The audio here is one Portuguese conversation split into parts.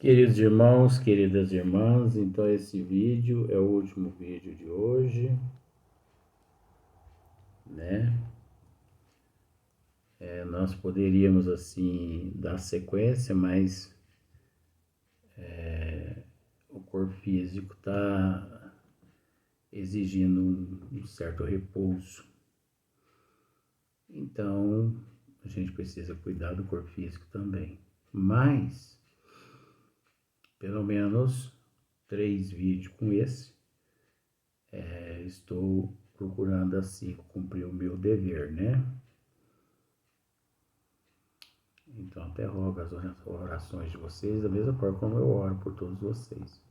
Queridos irmãos, queridas irmãs, então esse vídeo é o último vídeo de hoje, né? Nós poderíamos assim dar sequência, mas o corpo físico está exigindo um certo repouso. Então a gente precisa cuidar do corpo físico também. Mas pelo menos 3 vídeos com esse, estou procurando assim cumprir o meu dever, né? Então até rogo as orações de vocês da mesma forma como eu oro por todos vocês.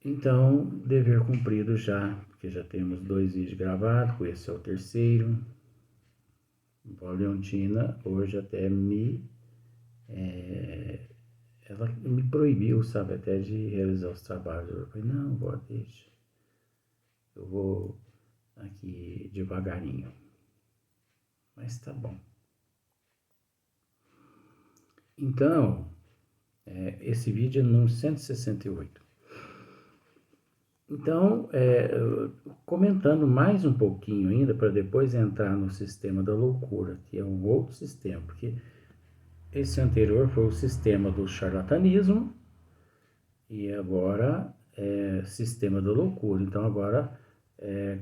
Então, dever cumprido já, porque já temos 2 vídeos gravados, esse é o terceiro. A Leontina hoje até ela me proibiu, sabe, até de realizar os trabalhos. Eu falei, não, vó, deixa. Eu vou aqui devagarinho. Mas tá bom. Então, esse vídeo é no 168. Então, comentando mais um pouquinho ainda, para depois entrar no sistema da loucura, que é um outro sistema, porque esse anterior foi o sistema do charlatanismo, e agora é sistema da loucura. Então, agora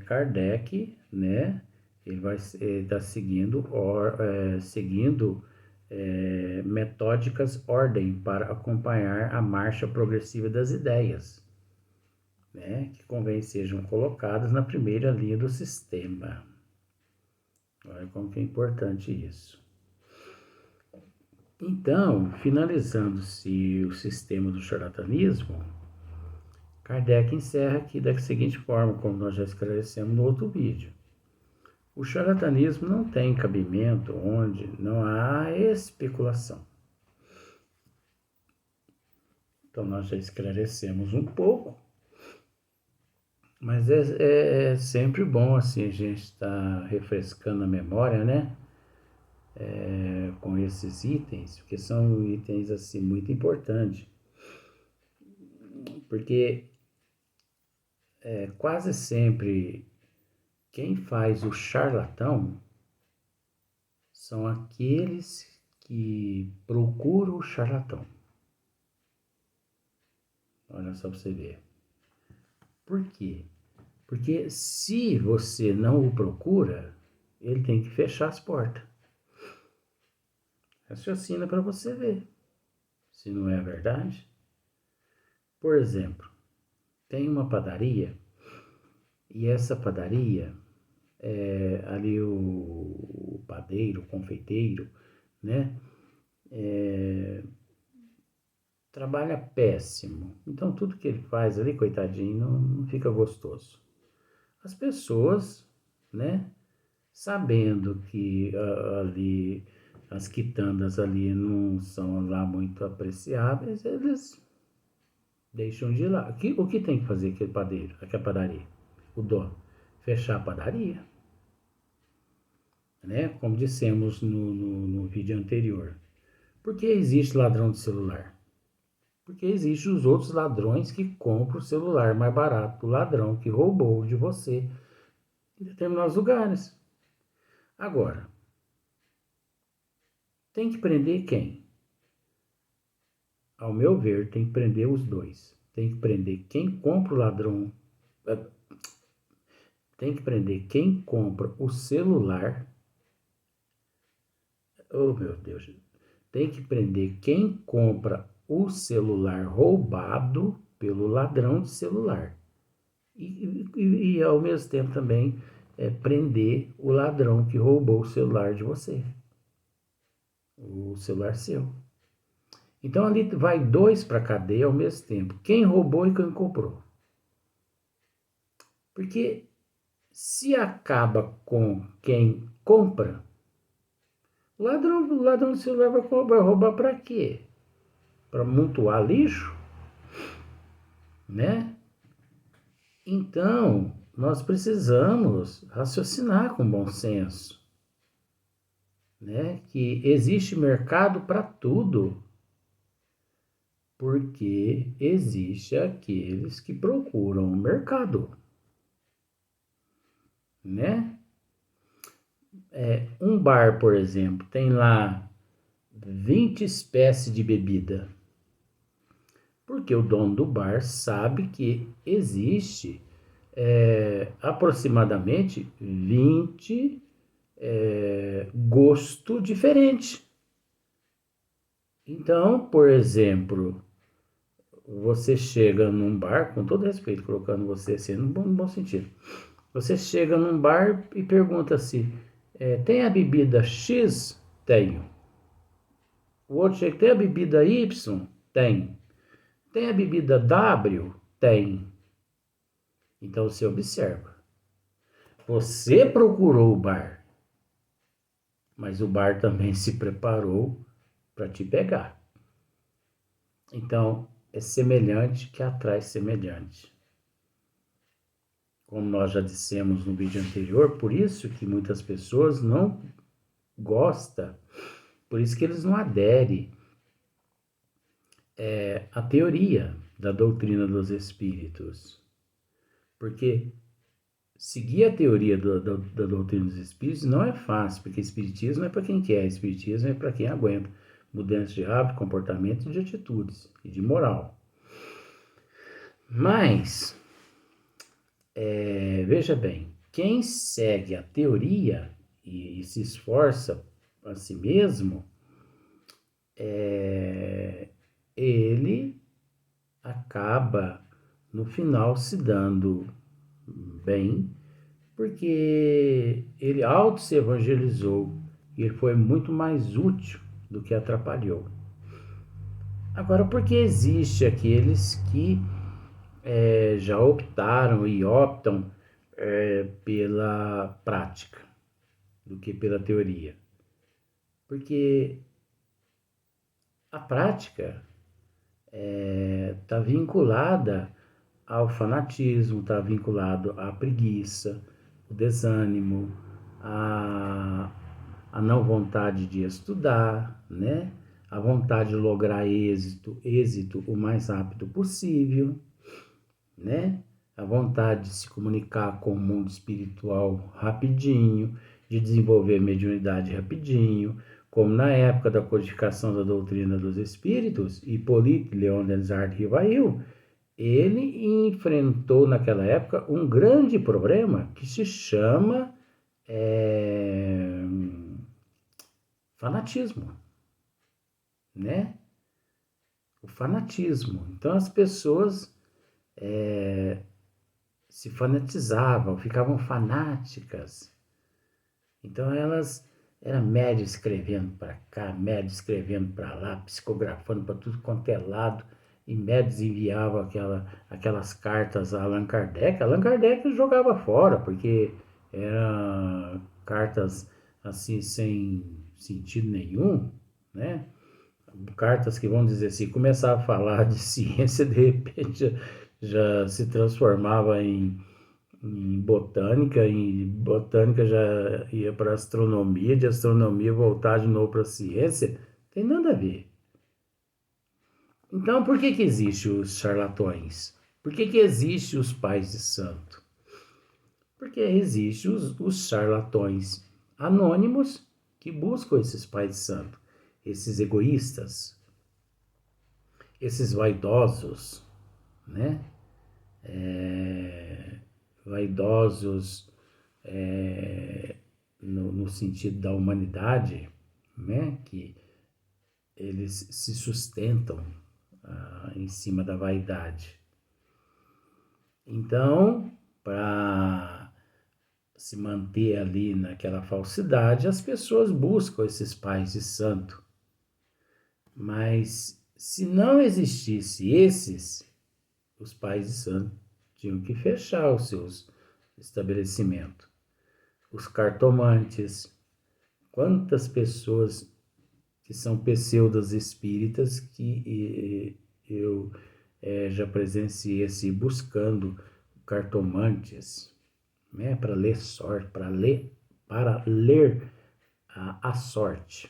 Kardec, né, ele vai estar seguindo metódicas ordem para acompanhar a marcha progressiva das ideias, né, que convém sejam colocadas na primeira linha do sistema. Olha como que é importante isso. Então, finalizando-se o sistema do charlatanismo, Kardec encerra aqui da seguinte forma, como nós já esclarecemos no outro vídeo. O charlatanismo não tem cabimento onde não há especulação. Então, nós já esclarecemos um pouco, mas é sempre bom assim a gente estar refrescando a memória, né? Com esses itens, porque são itens assim muito importantes, porque quase sempre quem faz o charlatão são aqueles que procuram o charlatão. Olha só para você ver. Por quê? Porque se você não o procura, ele tem que fechar as portas. Raciocina para você ver se não é verdade. Por exemplo, tem uma padaria e essa padaria, ali o padeiro, o confeiteiro, né, trabalha péssimo. Então tudo que ele faz ali, coitadinho, não fica gostoso. As pessoas, né, sabendo que ali as quitandas ali não são lá muito apreciáveis, eles deixam de ir lá. O que tem que fazer aquele padeiro, aquela padaria? O dono? Fechar a padaria. Né? Como dissemos no vídeo anterior. Por que existe ladrão de celular? Porque existem os outros ladrões que compram o celular mais barato do ladrão que roubou de você em determinados lugares. Agora, tem que prender quem? Ao meu ver, tem que prender os dois. Tem que prender quem compra o ladrão. Tem que prender quem compra o celular. Oh, meu Deus. Tem que prender quem compra o celular roubado pelo ladrão de celular. E ao mesmo tempo também prender o ladrão que roubou o celular de você. O celular seu. Então ali vai 2 para a cadeia ao mesmo tempo. Quem roubou e quem comprou. Porque se acaba com quem compra, o ladrão do celular vai roubar para quê? Para amontoar lixo? Né? Então, nós precisamos raciocinar com bom senso, né? Que existe mercado para tudo. Porque existe aqueles que procuram o mercado, né? Um bar, por exemplo, tem lá 20 espécies de bebida. Porque o dono do bar sabe que existe aproximadamente 20 gosto diferente. Então, por exemplo, você chega num bar, com todo respeito, colocando você assim, no bom sentido. Você chega num bar e pergunta assim, tem a bebida X? Tenho. O outro chega, tem a bebida Y? Tem. Tem a bebida W? Tem. Então você observa. Você procurou o bar, mas o bar também se preparou para te pegar. Então, é semelhante que atrai semelhante. Como nós já dissemos no vídeo anterior, por isso que muitas pessoas não gostam, por isso que eles não aderem à teoria da doutrina dos espíritos. Porque seguir a teoria da doutrina dos espíritos não é fácil, porque espiritismo é para quem quer, espiritismo é para quem aguenta mudança de hábito, comportamento, de atitudes e de moral. Mas, veja bem, quem segue a teoria e se esforça a si mesmo, ele acaba no final se dando bem, porque ele auto se evangelizou e ele foi muito mais útil do que atrapalhou. Agora, porque existe aqueles que já optaram e optam pela prática do que pela teoria? Porque a prática está vinculada ao fanatismo, está vinculado à preguiça, o desânimo, a não vontade de estudar, né? A vontade de lograr êxito o mais rápido possível, né? A vontade de se comunicar com o mundo espiritual rapidinho, de desenvolver mediunidade rapidinho, como na época da codificação da doutrina dos espíritos, Hipólito Leon Denis Rivail, ele enfrentou naquela época um grande problema que se chama fanatismo, né? O fanatismo. Então as pessoas se fanatizavam, ficavam fanáticas. Então elas eram médio escrevendo para cá, médio escrevendo para lá, psicografando para tudo quanto é lado, e médios enviavam aquelas cartas a Allan Kardec. Allan Kardec jogava fora, porque eram cartas assim sem sentido nenhum, né? Cartas que, vamos dizer assim, começava a falar de ciência, de repente já se transformava em botânica, e botânica já ia para astronomia, de astronomia voltar de novo para ciência, tem nada a ver. Então, por que existem os charlatões? Por que existem os pais de santo? Porque existem os charlatões anônimos que buscam esses pais de santo, esses egoístas, esses vaidosos, né? Vaidosos no sentido da humanidade, né? Que eles se sustentam em cima da vaidade. Então, para se manter ali naquela falsidade, as pessoas buscam esses pais de santo. Mas se não existisse os pais de santo tinham que fechar os seus estabelecimentos. Os cartomantes, quantas pessoas que são pseudos espíritas que eu já presenciei assim, buscando cartomantes, né, para ler sorte, para ler a sorte,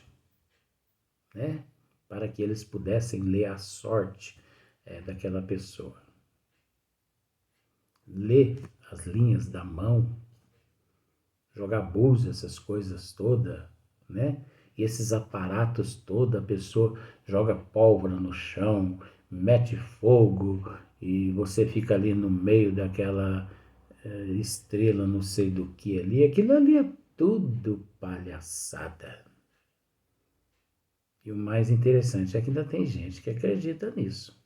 né? para que eles pudessem ler a sorte daquela pessoa. Ler as linhas da mão, jogar búzios, essas coisas todas, né? E esses aparatos todos, a pessoa joga pólvora no chão, mete fogo, e você fica ali no meio daquela estrela, não sei do que ali. Aquilo ali é tudo palhaçada. E o mais interessante é que ainda tem gente que acredita nisso,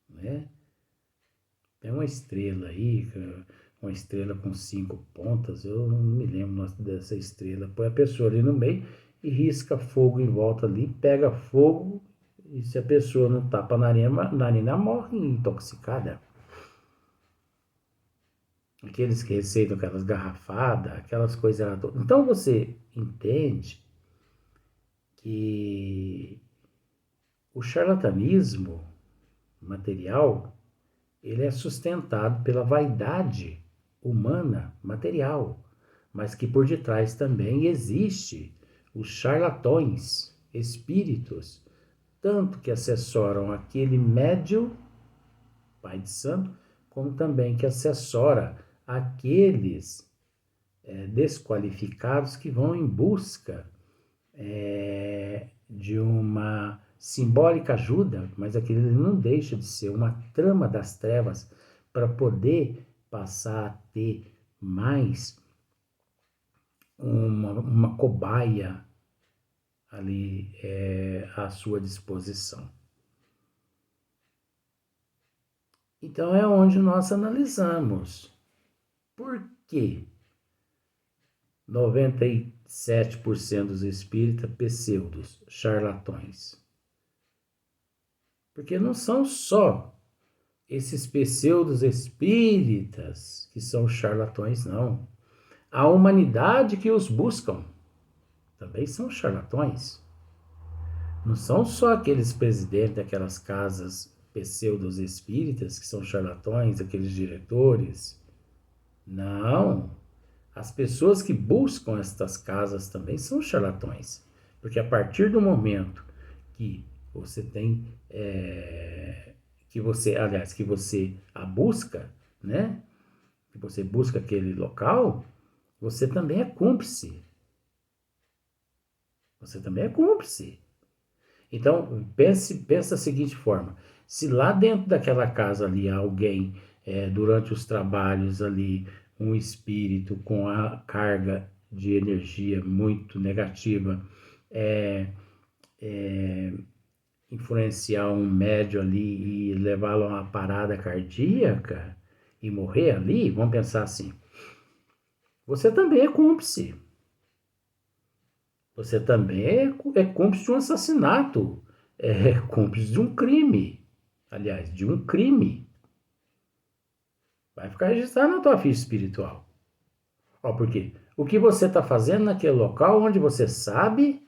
né? Tem uma estrela aí, uma estrela com 5 pontas, eu não me lembro dessa estrela. Põe a pessoa ali no meio e risca fogo em volta ali, pega fogo, e se a pessoa não tapa a narina morre intoxicada. Aqueles que receitam aquelas garrafadas, aquelas coisas todas. Então você entende que o charlatanismo material, ele é sustentado pela vaidade humana material, mas que por detrás também existe os charlatões, espíritos, tanto que assessoram aquele médium, pai de santo, como também que assessora aqueles desqualificados que vão em busca de uma simbólica ajuda, mas aquilo não deixa de ser uma trama das trevas para poder passar a ter mais uma cobaia ali à sua disposição. Então é onde nós analisamos por que 97% dos espíritas pseudos, charlatões. Porque não são só esses pseudos espíritas que são charlatões, não. A humanidade que os buscam também são charlatões. Não são só aqueles presidentes daquelas casas pseudos espíritas que são charlatões, aqueles diretores. Não. As pessoas que buscam estas casas também são charlatões. Porque a partir do momento que você tem, que você a busca, né? Que você busca aquele local, você também é cúmplice. Você também é cúmplice. Então, pense da seguinte forma: se lá dentro daquela casa ali alguém, durante os trabalhos ali, um espírito com a carga de energia muito negativa, influenciar um médium ali e levá-lo a uma parada cardíaca e morrer ali, vamos pensar assim, você também é cúmplice. Você também é cúmplice de um assassinato, é cúmplice de um crime. Aliás, de um crime. Vai ficar registrado na tua ficha espiritual. Ó, por quê? O que você está fazendo naquele local onde você sabe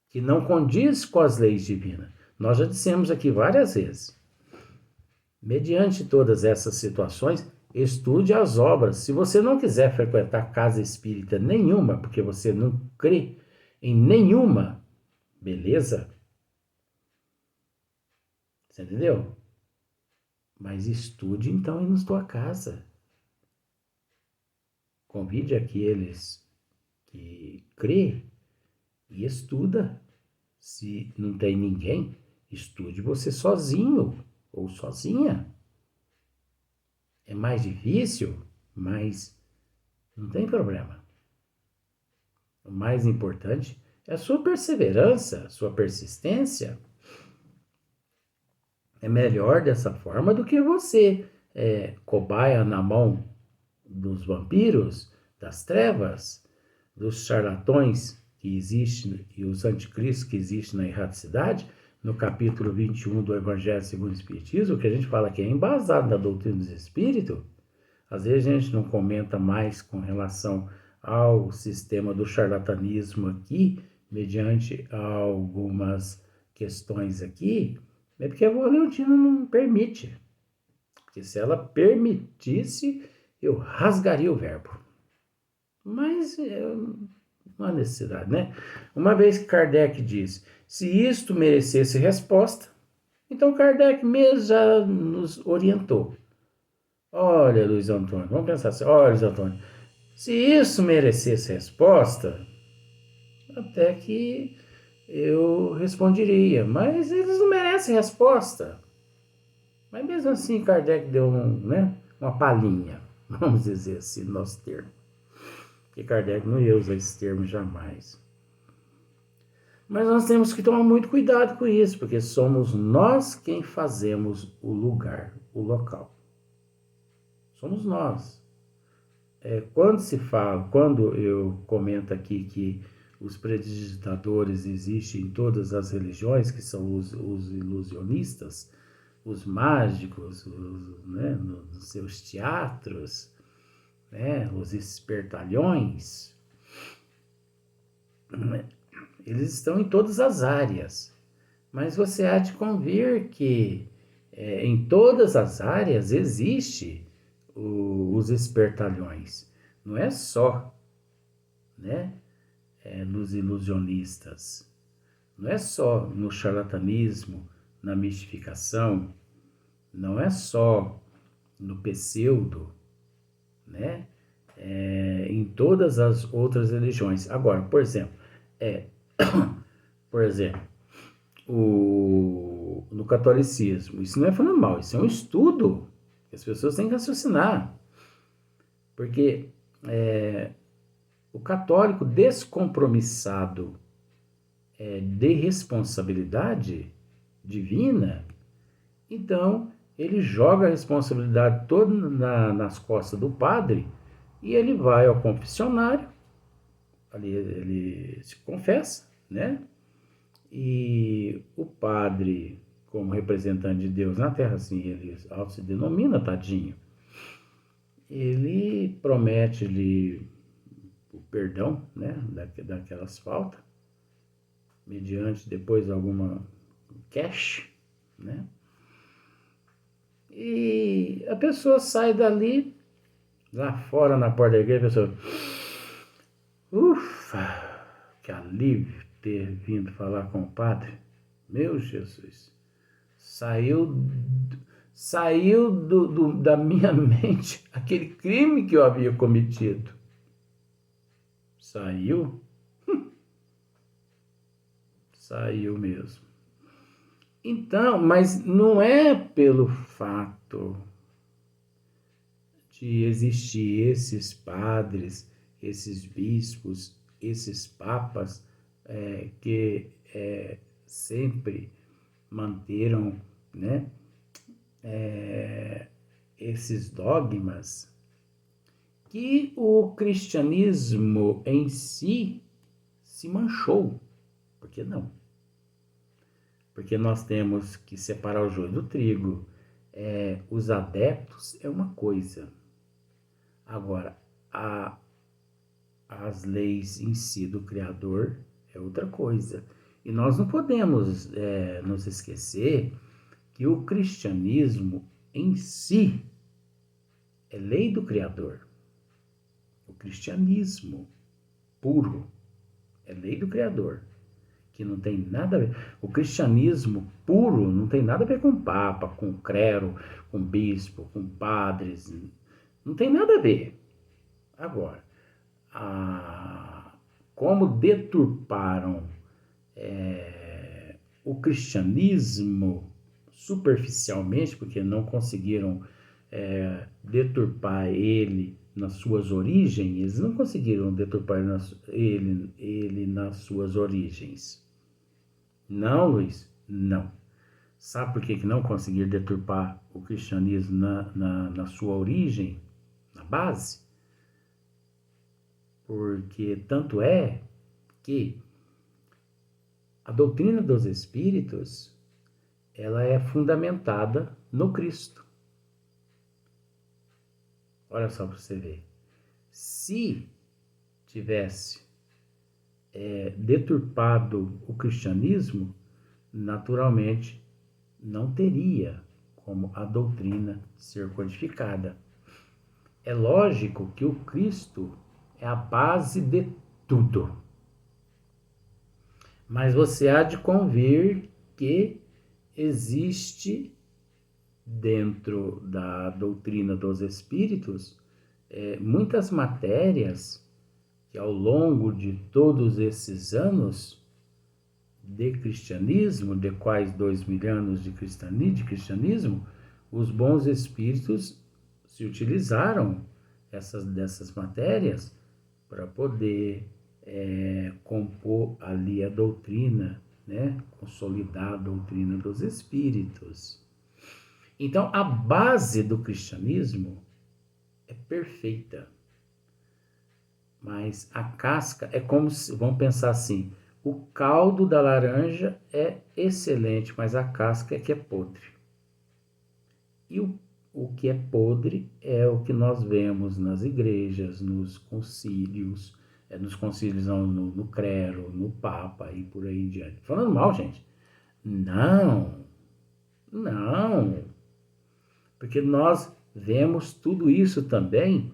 que não condiz com as leis divinas. Nós já dissemos aqui várias vezes. Mediante todas essas situações, estude as obras. Se você não quiser frequentar casa espírita nenhuma, porque você não crê em nenhuma, beleza? Você entendeu? Mas estude então ir na tua casa. Convide aqueles que crê e estuda. Se não tem ninguém, estude você sozinho ou sozinha. É mais difícil, mas não tem problema. O mais importante é a sua perseverança, a sua persistência. É melhor dessa forma do que você cobaia na mão dos vampiros, das trevas, dos charlatões que existem e os anticristos que existem na erraticidade. No capítulo 21 do Evangelho segundo o Espiritismo, que a gente fala que é embasado na doutrina dos Espíritos, às vezes a gente não comenta mais com relação ao sistema do charlatanismo aqui, mediante algumas questões aqui, é porque a Leontina não permite. Porque se ela permitisse, eu rasgaria o verbo. Mas não há necessidade, né? Uma vez que Kardec diz Se isto merecesse resposta, então Kardec mesmo já nos orientou. Olha, Luiz Antônio, vamos pensar assim, olha, Luiz Antônio, se isso merecesse resposta, até que eu responderia, mas eles não merecem resposta. Mas mesmo assim, Kardec deu uma palhinha, vamos dizer assim, no nosso termo. Porque Kardec não ia usar esse termo jamais. Mas nós temos que tomar muito cuidado com isso, porque somos nós quem fazemos o lugar, o local. Somos nós. Quando eu comento aqui que os prestidigitadores existem em todas as religiões, que são os ilusionistas, os mágicos, nos seus teatros, os espertalhões, eles estão em todas as áreas. Mas você há de convir que em todas as áreas existe os espertalhões. Não é só, nos ilusionistas. Não é só no charlatanismo, na mistificação. Não é só no pseudo, em todas as outras religiões. Agora, por exemplo, por exemplo, no catolicismo, isso não é falando mal, isso é um estudo que as pessoas têm que raciocinar. Porque o católico descompromissado de responsabilidade divina, então ele joga a responsabilidade toda nas costas do padre e ele vai ao confessionário, ali ele se confessa, E o padre, como representante de Deus na terra, assim ele se denomina, tadinho, ele promete-lhe o perdão, daquelas faltas, mediante depois alguma cash, E a pessoa sai dali, lá fora na porta da igreja, a pessoa, ufa, que alívio ter vindo falar com o padre. Meu Jesus, saiu da minha mente aquele crime que eu havia cometido. Saiu? Saiu mesmo. Então, mas não é pelo fato de existir esses padres, esses bispos, esses papas que sempre manteram, esses dogmas, que o cristianismo em si se manchou. Por que não? Porque nós temos que separar o joio do trigo. Os adeptos é uma coisa. Agora, as leis em si do Criador é outra coisa. E nós não podemos nos esquecer que o cristianismo em si é lei do Criador. O cristianismo puro é lei do Criador, que não tem nada a ver. O cristianismo puro não tem nada a ver com papa, com clero, com bispo, com padres. Não tem nada a ver. Agora, como deturparam o cristianismo superficialmente, porque não conseguiram deturpar ele nas suas origens, eles não conseguiram deturpar ele nas suas origens. Não, Luiz, não. Sabe por que não conseguiram deturpar o cristianismo na sua origem, na base? Porque tanto é que a doutrina dos espíritos, ela é fundamentada no Cristo. Olha só para você ver. Se tivesse deturpado o cristianismo, naturalmente não teria como a doutrina ser codificada. É lógico que o Cristo é a base de tudo. Mas você há de convir que existe dentro da doutrina dos espíritos muitas matérias que ao longo de todos esses anos de cristianismo, de quais 2000 anos de cristianismo, os bons espíritos se utilizaram dessas matérias para poder compor ali a doutrina, né? Consolidar a doutrina dos espíritos. Então, a base do cristianismo é perfeita, mas a casca é como se, vamos pensar assim, o caldo da laranja é excelente, mas a casca é que é podre. E o que é podre é o que nós vemos nas igrejas, nos concílios, no clero, no papa e por aí em diante. Falando mal, gente? Não, não. Porque nós vemos tudo isso também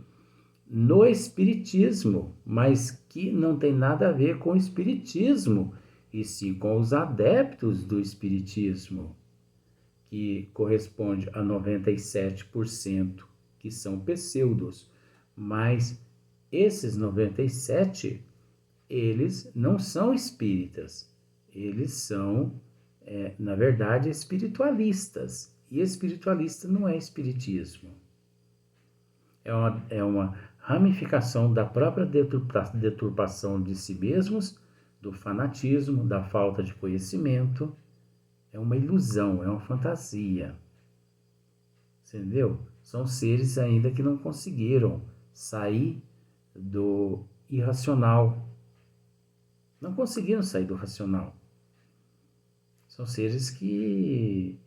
no espiritismo, mas que não tem nada a ver com o espiritismo, e sim com os adeptos do espiritismo, que corresponde a 97% que são pseudos, mas esses 97, eles não são espíritas, eles são, na verdade, espiritualistas, e espiritualista não é espiritismo. É uma ramificação da própria deturpação de si mesmos, do fanatismo, da falta de conhecimento. É uma ilusão, é uma fantasia. Entendeu? São seres ainda que não conseguiram sair do irracional. Não conseguiram sair do racional. São seres que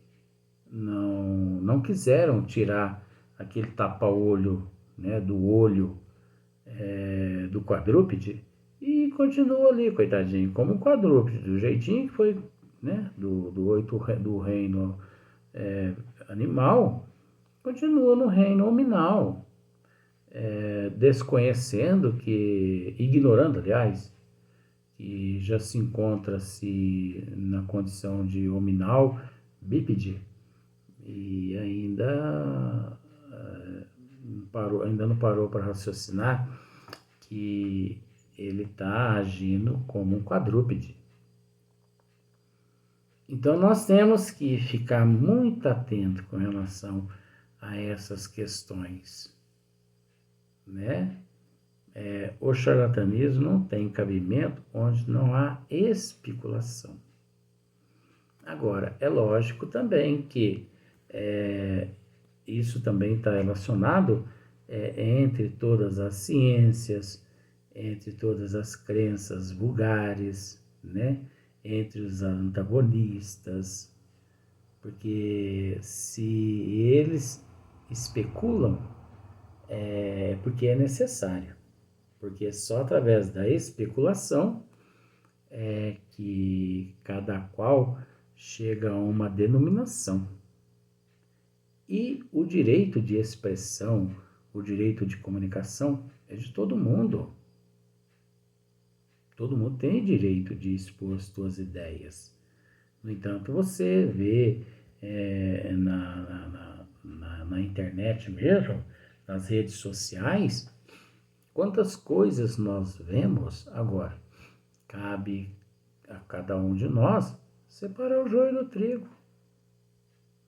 não quiseram tirar aquele tapa-olho, né, do olho do quadrúpede e continuou ali, coitadinho, como um quadrúpede, do jeitinho que foi, né, do reino animal, continua no reino hominal, desconhecendo ignorando, aliás, que já se encontra-se na condição de hominal bípede e ainda não parou para raciocinar que ele está agindo como um quadrúpede. Então nós temos que ficar muito atento com relação a essas questões, né? O charlatanismo não tem cabimento onde não há especulação. Agora, é lógico também que isso também está relacionado entre todas as ciências, entre todas as crenças vulgares, né? Entre os antagonistas, porque se eles especulam, é porque é necessário, porque é só através da especulação que cada qual chega a uma denominação. E o direito de expressão, o direito de comunicação é de todo mundo. Todo mundo tem direito de expor suas ideias. No entanto, você vê na internet mesmo, nas redes sociais, quantas coisas nós vemos. Agora, cabe a cada um de nós separar o joio do trigo,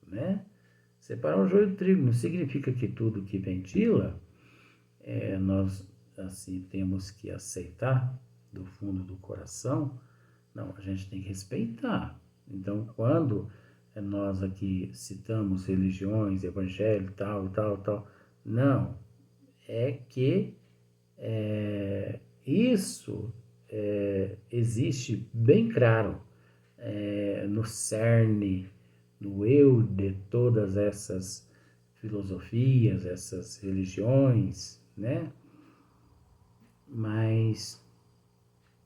né? Separar o joio do trigo não significa que tudo que ventila nós assim temos que aceitar do fundo do coração. Não, a gente tem que respeitar. Então, quando nós aqui citamos religiões, evangelho, tal, não, é que isso existe bem claro no cerne, no eu de todas essas filosofias, essas religiões, né? Mas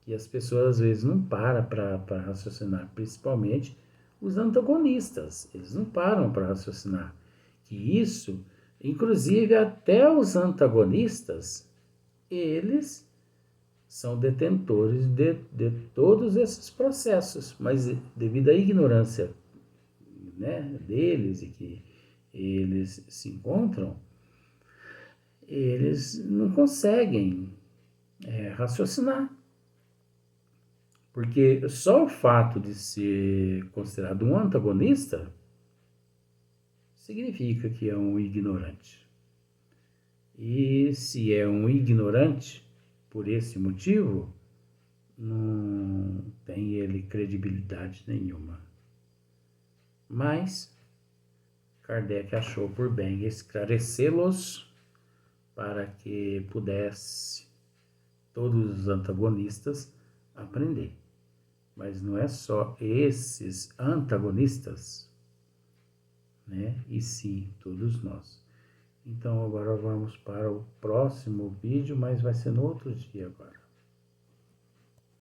que as pessoas às vezes não param para raciocinar, principalmente os antagonistas, eles não param para raciocinar que isso, inclusive até os antagonistas, eles são detentores de todos esses processos, mas devido à ignorância, né, deles e que eles se encontram, eles não conseguem raciocinar. Porque só o fato de ser considerado um antagonista significa que é um ignorante. E se é um ignorante por esse motivo, não tem ele credibilidade nenhuma. Mas Kardec achou por bem esclarecê-los para que pudesse todos os antagonistas aprender. Mas não é só esses antagonistas, né? E sim, todos nós. Então agora vamos para o próximo vídeo, mas vai ser no outro dia agora.